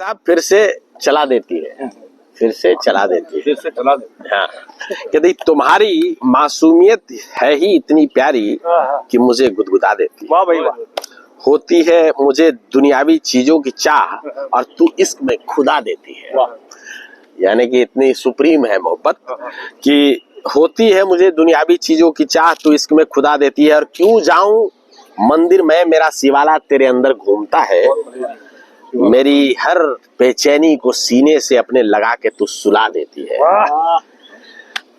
साहब फिर से चला देती है, फिर से चला देती है, फिर से चला देती हाँ। कहती तुम्हारी मासूमियत है ही इतनी प्यारी कि मुझे गुदगुदा देती है। वाह भाई वाह। होती है मुझे दुनियावी चीजों की चाह और तू इश्क में खुदा देती है। यानी कि इतनी सुप्रीम है मोहब्बत कि होती है मुझे दुनियावी चीजों की चाह, तू इश्क में खुदा देती है। और क्यों जाऊं मंदिर में, मेरा शिवाला तेरे अंदर घूमता है। मेरी हर बेचैनी को सीने से अपने लगा के तू सुला देती है।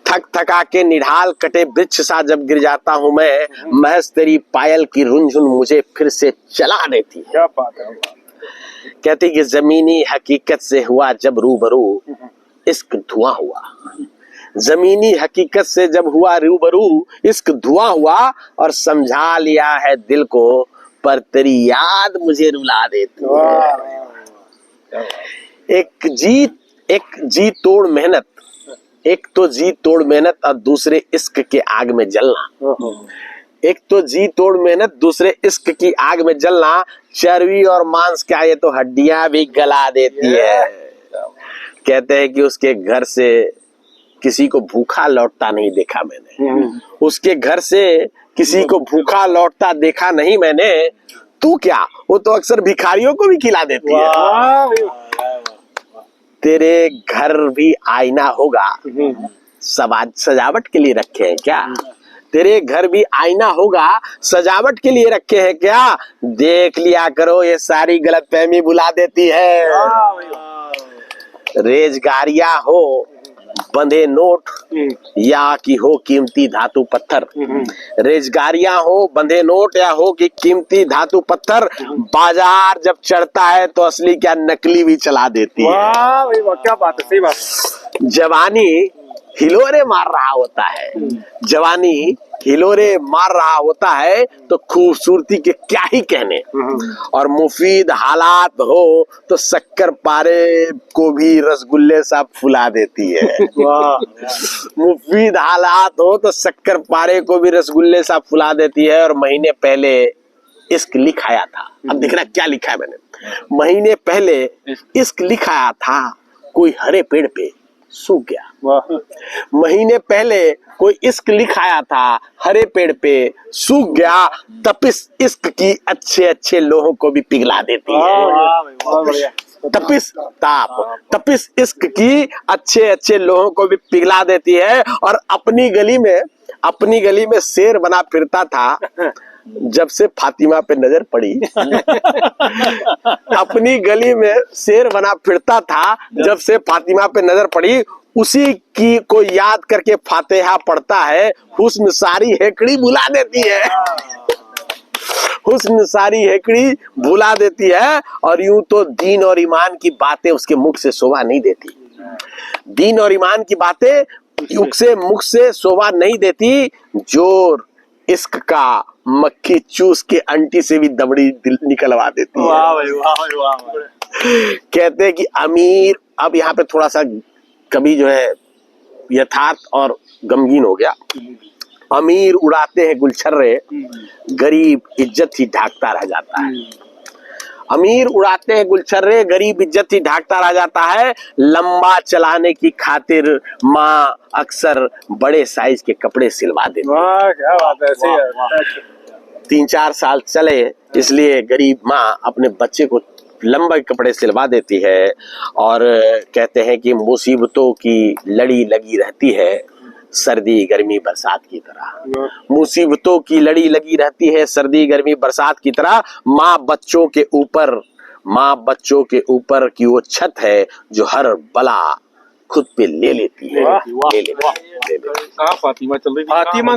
थक थका के निढाल कटे वृक्ष सा जब गिर जाता हूँ मैं, महज तेरी पायल की रुनझुन मुझे फिर से चला देती है। क्या बात है। कहती कि जमीनी हकीकत से हुआ जब रूबरू, इश्क धुआं हुआ। जमीनी हकीकत से जब हुआ रूबरू, इश्क धुआं हुआ। और समझा लिया है दिल को, पर तेरी याद मुझे रुला देती है। एक जी तोड़ मेहनत, एक तो जी तोड़ मेहनत और दूसरे इश्क के आग में जलना। एक तो जी तोड़ मेहनत, दूसरे इश्क की आग में जलना। चर्बी और मांस क्या, ये तो हड्डियां भी गला देती है। कहते हैं कि उसके घर से किसी को भूखा लौटता नहीं देखा मैंने। उसके घर से किसी को भूखा लौटता देखा नहीं मैंने। तू क्या, वो तो अक्सर भिखारियों को भी खिला देती है। तेरे घर भी आईना होगा, सजावट के लिए रखे हैं क्या? तेरे घर भी आईना होगा, सजावट के लिए रखे हैं क्या? देख लिया करो, ये सारी गलतफहमी भुला देती है। रेजगारियां हो बंधे नोट या कि हो कीमती धातु पत्थर। रेजगारियां हो बंधे नोट या हो कि कीमती धातु पत्थर। बाजार जब चढ़ता है तो असली क्या नकली भी चला देती है। वाह भाई वाह, क्या बात है, सही बात। जवानी हिलोरे मार रहा होता है, जवानी हिलोरे मार रहा होता है तो खूबसूरती के क्या ही कहने। और मुफीद हालात हो तो शक्कर पारे को भी रसगुल्ले सा फुला देती है। मुफीद हालात हो तो शक्कर पारे को भी रसगुल्ले सा फुला देती है। और महीने पहले इश्क लिखाया था, अब देखना क्या लिखा है मैंने। महीने पहले इश्क लिखाया था, कोई हरे पेड़ पे सूख गया। महीने पहले कोई इश्क लिखाया था, हरे पेड़ पे सूख गया। तपिश इश्क की अच्छे अच्छे लोगों को भी पिघला देती है। तपिश इश्क की अच्छे अच्छे लोगों को भी पिघला देती है। और अपनी गली में शेर बना फिरता था जब से फातिमा पे नजर पड़ी। अपनी गली में शेर बना फिरता था जब से फातिमा पे नजर पड़ी। उसी की को याद करके फातिहा पढ़ता है, हुस्न सारी हेकड़ी भुला देती है। हुस्न सारी हेकड़ी भुला देती है। और यूं तो दीन और ईमान की बातें उसके मुख से शोभा नहीं देती। दीन और ईमान की बातें उसके मुख से शोभा नहीं देती। जोर इश्क का मक्खी चूस के अंटी से भी दबड़ी निकलवा देती है। वाह भाई वाह भाई वाह। कहते हैं कि अमीर, अब यहाँ पे थोड़ा सा कभी जो है यथार्थ और गमगीन हो गया। अमीर उड़ाते हैं गुलछर्रे, गरीब इज्जत ही ढाकता रह जाता है। अमीर उड़ाते हैं गुलछर्रे, गरीब इज्जत ही ढाकता रह जाता है। लंबा चलाने की खातिर माँ अक्सर बड़े साइज के कपड़े सिलवा देती है। वाह क्या बात है। 3-4 साल चले इसलिए गरीब माँ अपने बच्चे को लंबे कपड़े सिलवा देती है। और कहते हैं कि मुसीबतों की लड़ी लगी रहती है, सर्दी गर्मी बरसात की तरह। मुसीबतों की लड़ी लगी रहती है, सर्दी गर्मी बरसात की तरह। माँ बच्चों के ऊपर की वो छत है जो हर बला खुद पे ले लेती है। फातिमा चल रही, फातिमा